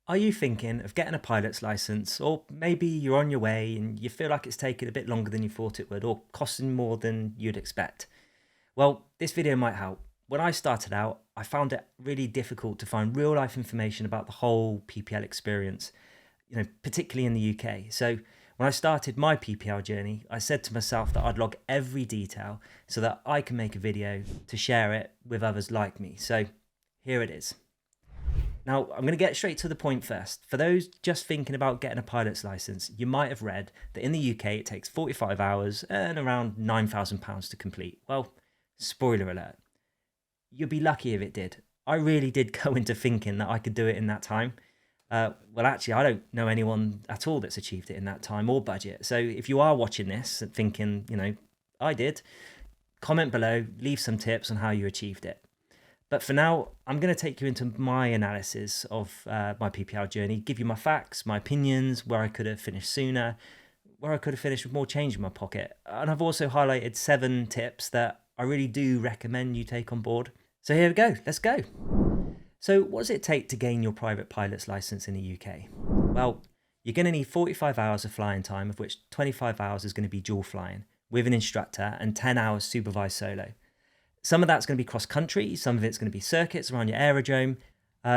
Are you thinking of getting a pilot's license, or maybe you're on your way and you feel like it's taken a bit longer than you thought it would, or costing more than you'd expect? Well, this video might help. When I started out, I found it really difficult to find real life information about the whole PPL experience, particularly in the UK. So when I started my PPL journey, I said to myself that I'd log every detail so that I can make a video to share it with others like me. So here it is. Now, I'm going to get straight to the point first. For those just thinking about getting a pilot's license, you might have read that in the UK it takes 45 hours and around £9,000 to complete. Well, spoiler alert, you'd be lucky if it did. I really did go into thinking that I could do it in that time. Well, actually, I don't know anyone at all that's achieved it in that time or budget. So if you are watching this and thinking, I did, comment below, leave some tips on how you achieved it. But for now, I'm going to take you into my analysis of my PPL journey, give you my facts, my opinions, where I could have finished sooner, where I could have finished with more change in my pocket. And I've also highlighted 7 tips that I really do recommend you take on board. So here we go, let's go. So what does it take to gain your private pilot's license in the UK? Well, you're going to need 45 hours of flying time, of which 25 hours is going to be dual flying with an instructor and 10 hours supervised solo. Some of that's going to be cross-country, some of it's going to be circuits around your aerodrome.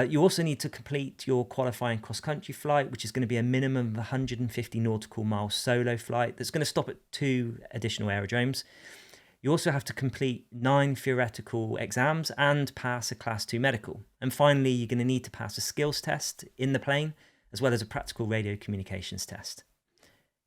You also need to complete your qualifying cross-country flight, which is going to be a minimum of 150 nautical miles solo flight that's going to stop at 2 additional aerodromes. You also have to complete 9 theoretical exams and pass a Class 2 medical. And finally, you're going to need to pass a skills test in the plane, as well as a practical radio communications test.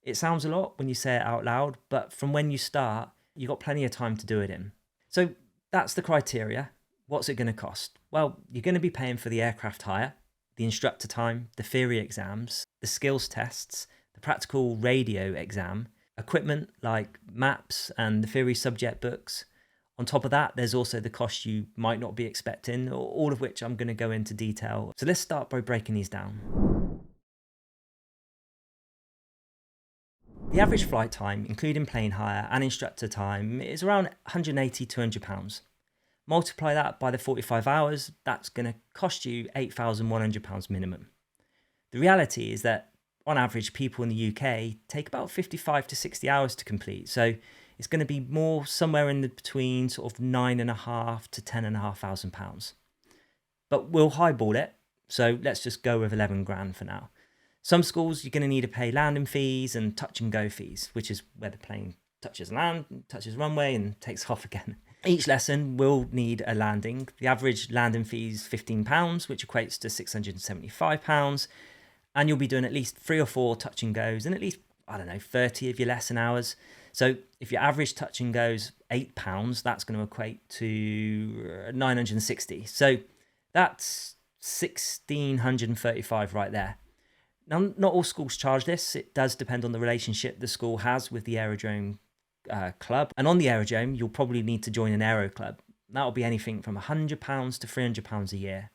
It sounds a lot when you say it out loud, but from when you start, you've got plenty of time to do it in. So that's the criteria. What's it going to cost? Well, you're going to be paying for the aircraft hire, the instructor time, the theory exams, the skills tests, the practical radio exam, equipment like maps and the theory subject books. On top of that, there's also the cost you might not be expecting, all of which I'm going to go into detail. So let's start by breaking these down. The average flight time, including plane hire and instructor time, is around £180 to £200. Multiply that by the 45 hours, that's going to cost you £8,100 minimum. The reality is that on average, people in the UK take about 55 to 60 hours to complete. So it's going to be more somewhere in between sort of £9,500 to £10,500. But we'll highball it. So let's just go with 11 grand for now. Some schools you're going to need to pay landing fees and touch and go fees, which is where the plane touches land, touches runway and takes off again. Each lesson will need a landing. The average landing fee is £15, which equates to £675. And you'll be doing at least 3 or 4 touch and goes and at least, 30 of your lesson hours. So if your average touch and goes £8, that's going to equate to 960. So that's 1,635 right there. Now, not all schools charge this. It does depend on the relationship the school has with the aerodrome club. And on the aerodrome, you'll probably need to join an aero club. That'll be anything from £100 to £300 a year.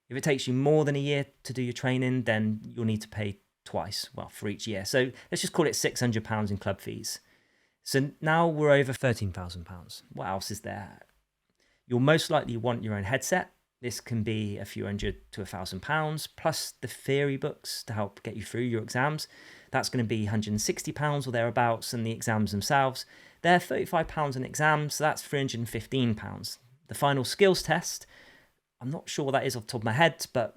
If it takes you more than a year to do your training, then you'll need to pay twice, for each year. So let's just call it £600 in club fees. So now we're over £13,000. What else is there? You'll most likely want your own headset. This can be a few hundred to £1,000, plus the theory books to help get you through your exams. That's going to be £160 or thereabouts, and the exams themselves, they're £35 an exam, so that's £315. The final skills test, I'm not sure what that is off the top of my head, but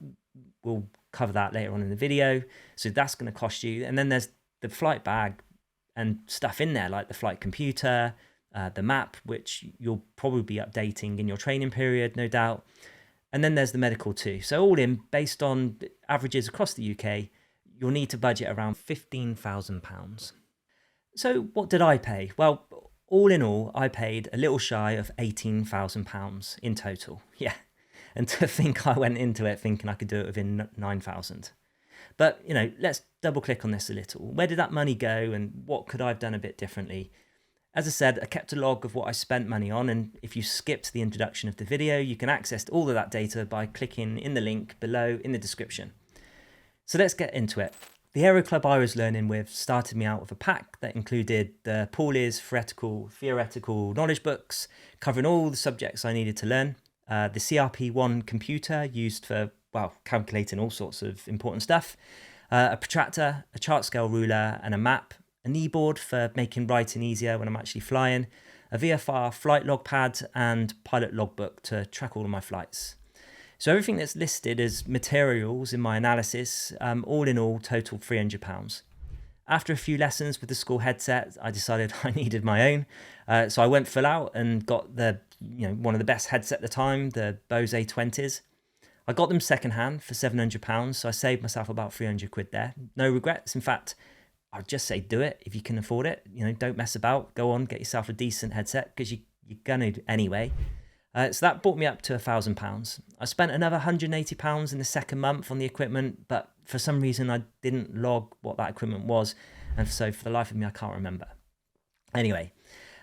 we'll cover that later on in the video. So that's going to cost you. And then there's the flight bag and stuff in there, like the flight computer, the map, which you'll probably be updating in your training period, no doubt. And then there's the medical too. So all in, based on averages across the UK, you'll need to budget around £15,000. So what did I pay? Well, all in all, I paid a little shy of £18,000 in total. Yeah. And to think I went into it thinking I could do it within 9,000. But, let's double click on this a little. Where did that money go and what could I have done a bit differently? As I said, I kept a log of what I spent money on, and if you skipped the introduction of the video, you can access all of that data by clicking in the link below in the description. So let's get into it. The aero club I was learning with started me out with a pack that included the Pauli's theoretical knowledge books, covering all the subjects I needed to learn, the CRP1 computer used for well, calculating all sorts of important stuff, a protractor, a chart scale ruler and a map, a kneeboard for making writing easier when I'm actually flying, a VFR flight log pad and pilot logbook to track all of my flights. So everything that's listed as materials in my analysis, all in all, totaled £300. After a few lessons with the school headset, I decided I needed my own. So I went full out and got one of the best headsets at the time, the Bose A20s. I got them secondhand for £700, so I saved myself about 300 quid there. No regrets. In fact, I'd just say do it if you can afford it. Don't mess about. Go on, get yourself a decent headset because you're going to anyway. So that brought me up to £1,000. I spent another £180 in the second month on the equipment, but for some reason I didn't log what that equipment was, and so for the life of me I can't remember. Anyway,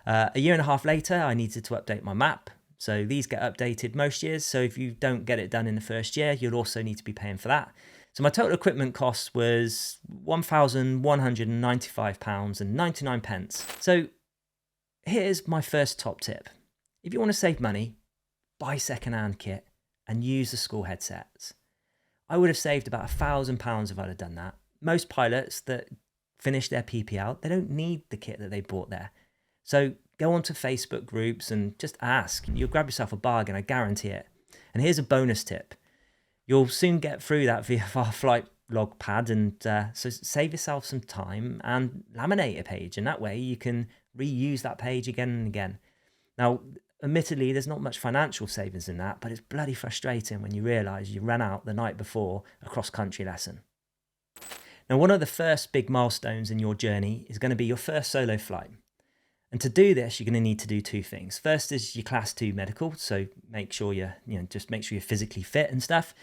a year and a half later I needed to update my map. So these get updated most years, so if you don't get it done in the first year, you'll also need to be paying for that. So my total equipment cost was £1,195.99. So here's my first top tip. If you want to save money, buy second-hand kit and use the school headsets. I would have saved about £1,000 if I'd have done that. Most pilots that finish their PPL, they don't need the kit that they bought there. So go onto Facebook groups and just ask. You'll grab yourself a bargain, I guarantee it. And here's a bonus tip. You'll soon get through that VFR flight log pad, and so save yourself some time and laminate a page, and that way you can reuse that page again and again. Now, admittedly, there's not much financial savings in that, but it's bloody frustrating when you realise you ran out the night before a cross-country lesson. Now, one of the first big milestones in your journey is going to be your first solo flight. And to do this, you're going to need to do two things. First is your class 2 medical, so make sure you're physically fit and stuff.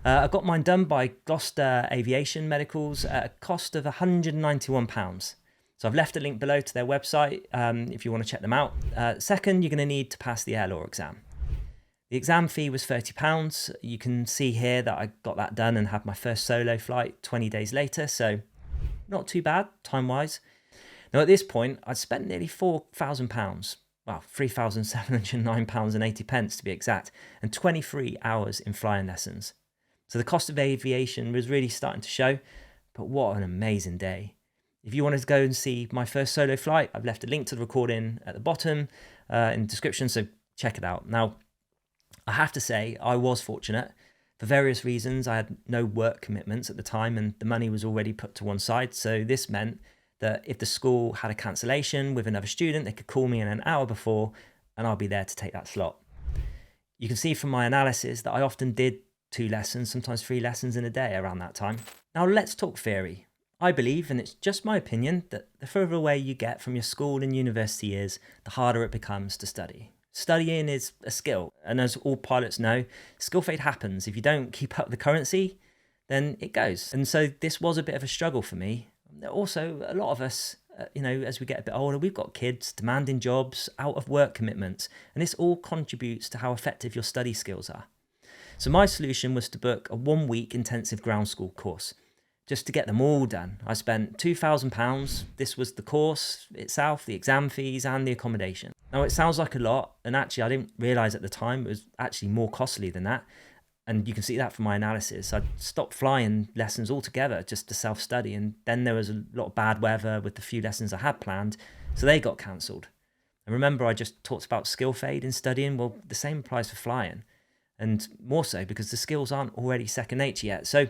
I got mine done by Gloucester Aviation Medicals at a cost of £191. So I've left a link below to their website if you want to check them out. Second, you're going to need to pass the Airlaw exam. The exam fee was £30. You can see here that I got that done and had my first solo flight 20 days later, so not too bad time-wise. Now at this point, I'd spent nearly £4,000, well, £3,709.80 to be exact, and 23 hours in flying lessons. So the cost of aviation was really starting to show, but what an amazing day. If you wanted to go and see my first solo flight, I've left a link to the recording at the bottom in the description, so check it out. Now, I have to say, I was fortunate. For various reasons, I had no work commitments at the time and the money was already put to one side, so this meant that if the school had a cancellation with another student, they could call me in an hour before and I'll be there to take that slot. You can see from my analysis that I often did 2 lessons, sometimes 3 lessons in a day around that time. Now let's talk theory. I believe, and it's just my opinion, that the further away you get from your school and university years, the harder it becomes to study. Studying is a skill, and as all pilots know, skill fade happens. If you don't keep up the currency, then it goes. And so this was a bit of a struggle for me. Also, a lot of us, as we get a bit older, we've got kids, demanding jobs, out of work commitments, and this all contributes to how effective your study skills are. So my solution was to book a 1-week intensive ground school course, just to get them all done. I spent £2,000. This was the course itself, the exam fees and the accommodation. Now it sounds like a lot, and actually I didn't realise at the time it was actually more costly than that. And you can see that from my analysis. I stopped flying lessons altogether just to self-study. And then there was a lot of bad weather with the few lessons I had planned, so they got cancelled. And remember, I just talked about skill fade in studying. Well, the same applies for flying. And more so because the skills aren't already second nature yet. So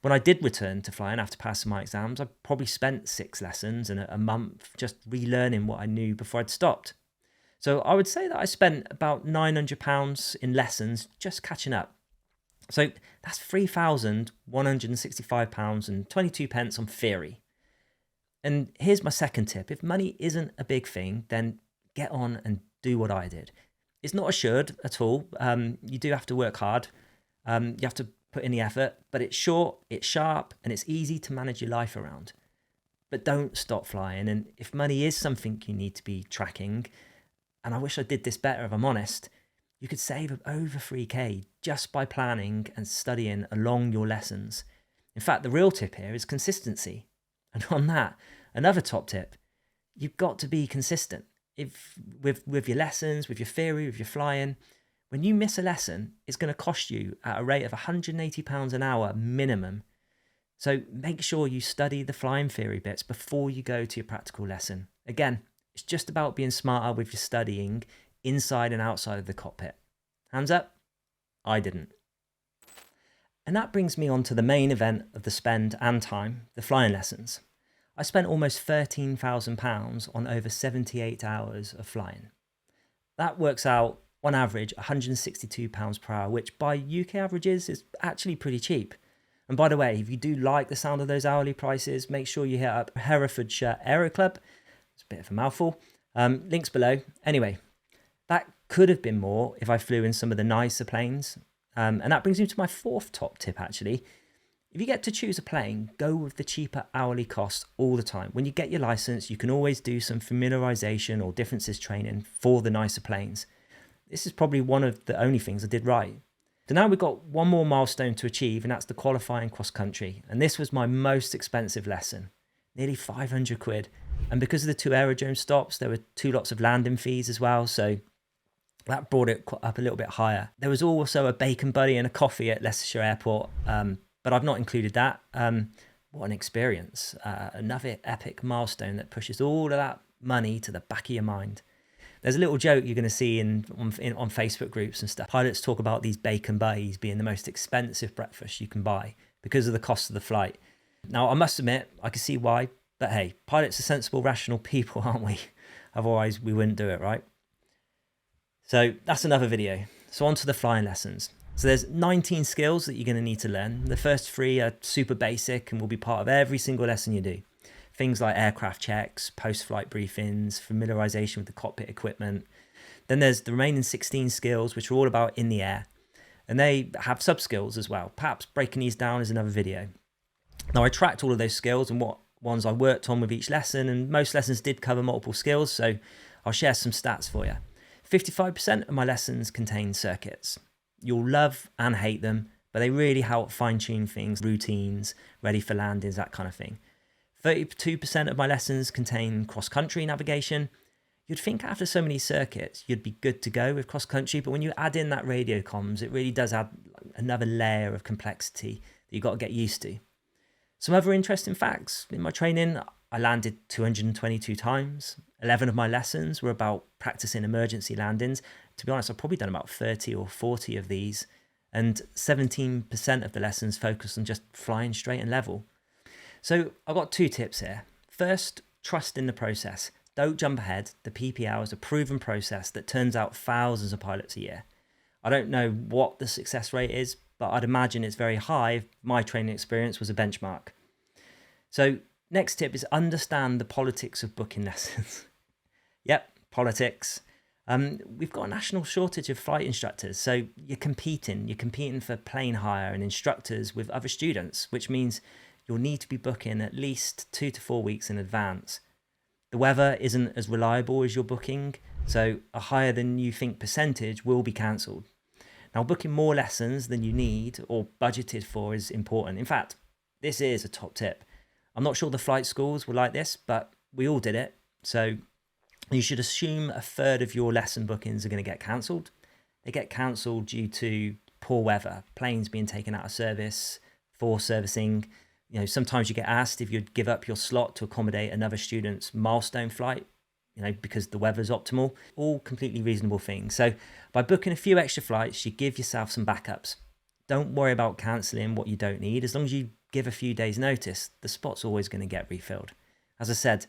when I did return to flying after passing my exams, I probably spent 6 lessons and a month just relearning what I knew before I'd stopped. So I would say that I spent about £900 in lessons just catching up. So that's £3,165.22 on theory. And here's my second tip. If money isn't a big thing, then get on and do what I did. It's not assured at all. You do have to work hard. You have to put in the effort, but it's short, it's sharp, and it's easy to manage your life around. But don't stop flying. And if money is something you need to be tracking, and I wish I did this better if I'm honest, you could save over 3k just by planning and studying along your lessons. In fact, the real tip here is consistency. And on that, another top tip, you've got to be consistent. If with your lessons, with your theory, with your flying, When you miss a lesson, it's going to cost you at a rate of £180 an hour minimum. So make sure you study the flying theory bits before you go to your practical lesson. Again, it's just about being smarter with your studying inside and outside of the cockpit. Hands up? I didn't. And that brings me on to the main event of the spend and time, the flying lessons. I spent almost £13,000 on over 78 hours of flying. That works out, on average, £162 per hour, which by UK averages is actually pretty cheap. And by the way, if you do like the sound of those hourly prices, make sure you hit up Herefordshire Aero Club. It's a bit of a mouthful. Links below. Anyway, that could have been more if I flew in some of the nicer planes. And that brings me to my fourth top tip, actually. If you get to choose a plane, go with the cheaper hourly cost all the time. When you get your license, you can always do some familiarization or differences training for the nicer planes. This is probably one of the only things I did right. So now we've got one more milestone to achieve, and that's the qualifying cross country. And this was my most expensive lesson, nearly 500 quid. And because of the 2 aerodrome stops, there were 2 lots of landing fees as well. So that brought it up a little bit higher. There was also a bacon buddy and a coffee at Leicestershire Airport, but I've not included that. What an experience. Another epic milestone that pushes all of that money to the back of your mind. There's a little joke you're going to see on Facebook groups and stuff. Pilots talk about these bacon buddies being the most expensive breakfast you can buy because of the cost of the flight. Now, I must admit, I can see why, but hey, pilots are sensible, rational people, aren't we? Otherwise, we wouldn't do it, right? So that's another video. So on to the flying lessons. So there's 19 skills that you're going to need to learn. The first 3 are super basic and will be part of every single lesson you do. Things like aircraft checks, post-flight briefings, familiarization with the cockpit equipment. Then there's the remaining 16 skills, which are all about in the air. And they have sub-skills as well. Perhaps breaking these down is another video. Now, I tracked all of those skills and what ones I worked on with each lesson, and most lessons did cover multiple skills, so I'll share some stats for you. 55% of my lessons contain circuits. You'll love and hate them, but they really help fine-tune things, routines, ready for landings, that kind of thing. 32% of my lessons contain cross-country navigation. You'd think after so many circuits, you'd be good to go with cross-country, but when you add in that radio comms, it really does add another layer of complexity that you've got to get used to. Some other interesting facts. In my training, I landed 222 times. 11 of my lessons were about practicing emergency landings. To be honest, I've probably done about 30 or 40 of these, and 17% of the lessons focused on just flying straight and level. So I've got 2 tips here. First, trust in the process. Don't jump ahead. The PPL is a proven process that turns out thousands of pilots a year. I don't know what the success rate is, but I'd imagine it's very high if my training experience was a benchmark. So next tip is understand the politics of booking lessons. Yep, politics. We've got a national shortage of flight instructors, so you're competing for plane hire and instructors with other students, which means you'll need to be booking at least 2 to 4 weeks in advance. The weather isn't as reliable as your booking, so a higher than you think percentage will be cancelled. Now, booking more lessons than you need or budgeted for is important. In fact, this is a top tip. I'm not sure the flight schools were like this, but we all did it. So you should assume a third of your lesson bookings are going to get cancelled. They get cancelled due to poor weather, planes being taken out of service for servicing. You know, sometimes you get asked if you'd give up your slot to accommodate another student's milestone flight, you know, because the weather's optimal. All completely reasonable things. So by booking a few extra flights, you give yourself some backups. Don't worry about cancelling what you don't need. As long as you give a few days notice, the spot's always going to get refilled. As I said,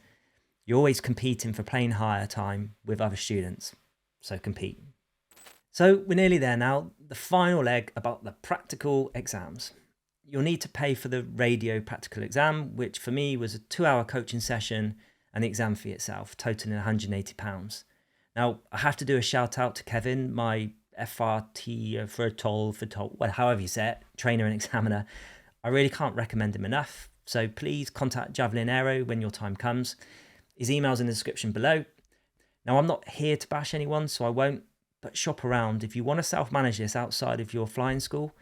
you're always competing for plane hire time with other students. So compete. So we're nearly there now. The final leg about the practical exams. You'll need to pay for the radio practical exam, which for me was a 2-hour coaching session and the exam fee itself, totaling £180. Now, I have to do a shout out to Kevin, my FRT for toll, well, however you say it, trainer and examiner. I really can't recommend him enough. So please contact Javelin Aero when your time comes. His email's in the description below. Now, I'm not here to bash anyone, so I won't, but shop around if you want to self-manage this outside of your flying school,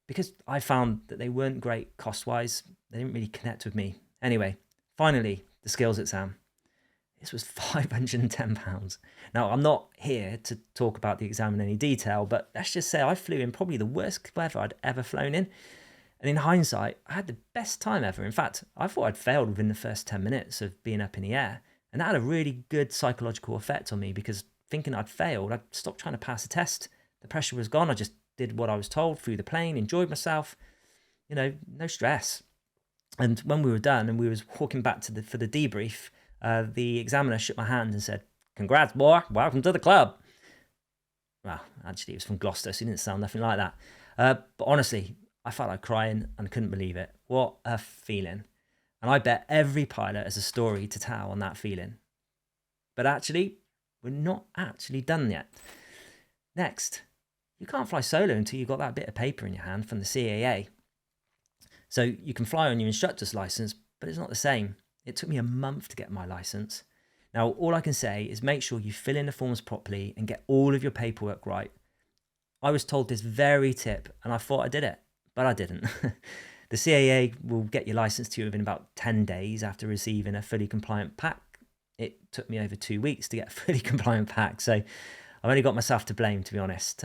because I found that they weren't great cost-wise. They didn't really connect with me. Anyway, finally, the skills exam. This was £510. Now, I'm not here to talk about the exam in any detail, but let's just say I flew in probably the worst weather I'd ever flown in. And in hindsight, I had the best time ever. In fact, I thought I'd failed within the first 10 minutes of being up in the air. And that had a really good psychological effect on me because thinking I'd failed, I stopped trying to pass the test. The pressure was gone. I just did what I was told, flew the plane, enjoyed myself, no stress. And when we were done and we was walking back for the debrief, the examiner shook my hand and said, "Congrats, boy, welcome to the club." Well, actually, it was from Gloucester, so it didn't sound nothing like that. But honestly, I felt like crying and couldn't believe it. What a feeling. And I bet every pilot has a story to tell on that feeling. But actually, we're not actually done yet. Next, you can't fly solo until you've got that bit of paper in your hand from the CAA. So you can fly on your instructor's license, but it's not the same. It took me a month to get my license. Now, all I can say is make sure you fill in the forms properly and get all of your paperwork right. I was told this very tip and I thought I did it, but I didn't. The CAA will get your license to you within about 10 days after receiving a fully compliant pack. It took me over 2 weeks to get a fully compliant pack, so I've only got myself to blame, to be honest.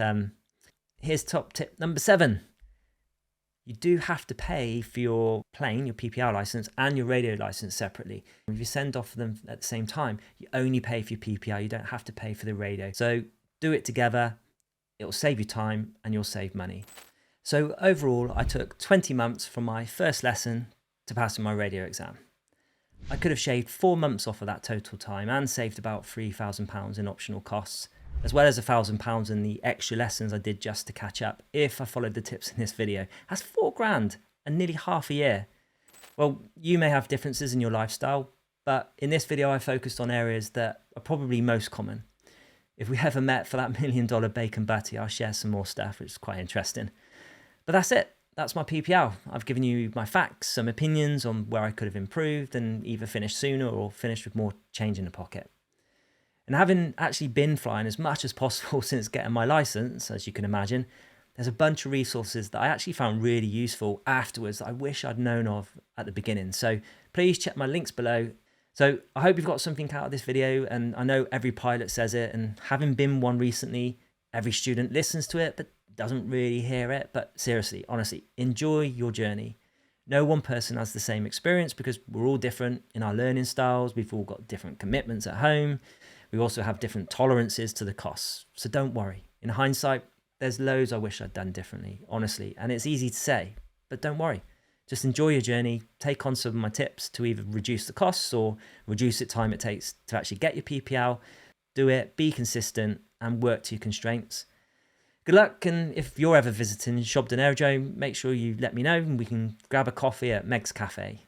Here's top tip number 7. You do have to pay for your plane, your PPL license, and your radio license separately. If you send off them at the same time, you only pay for your PPL. You don't have to pay for the radio. So do it together. It'll save you time and you'll save money. So overall, I took 20 months from my first lesson to passing my radio exam. I could have shaved 4 months off of that total time and saved about £3,000 in optional costs, as well as £1,000 in the extra lessons I did just to catch up if I followed the tips in this video. That's £4,000 and nearly half a year. Well, you may have differences in your lifestyle, but in this video I focused on areas that are probably most common. If we ever met for that $1 million bacon butty, I'll share some more stuff, which is quite interesting. But that's it. That's my PPL. I've given you my facts, some opinions on where I could have improved and either finished sooner or finished with more change in the pocket. And having actually been flying as much as possible since getting my license, as you can imagine, there's a bunch of resources that I actually found really useful afterwards that I wish I'd known of at the beginning. So please check my links below. So I hope you've got something out of this video, and I know every pilot says it, and having been one recently, every student listens to it but doesn't really hear it. But seriously, honestly, enjoy your journey. No one person has the same experience because we're all different in our learning styles. We've all got different commitments at home. We also have different tolerances to the costs. So don't worry. In hindsight, there's loads I wish I'd done differently, honestly. And it's easy to say, but don't worry. Just enjoy your journey. Take on some of my tips to either reduce the costs or reduce the time it takes to actually get your PPL. Do it, be consistent, and work to your constraints. Good luck, and if you're ever visiting Shobden Aerodrome, make sure you let me know and we can grab a coffee at Meg's Cafe.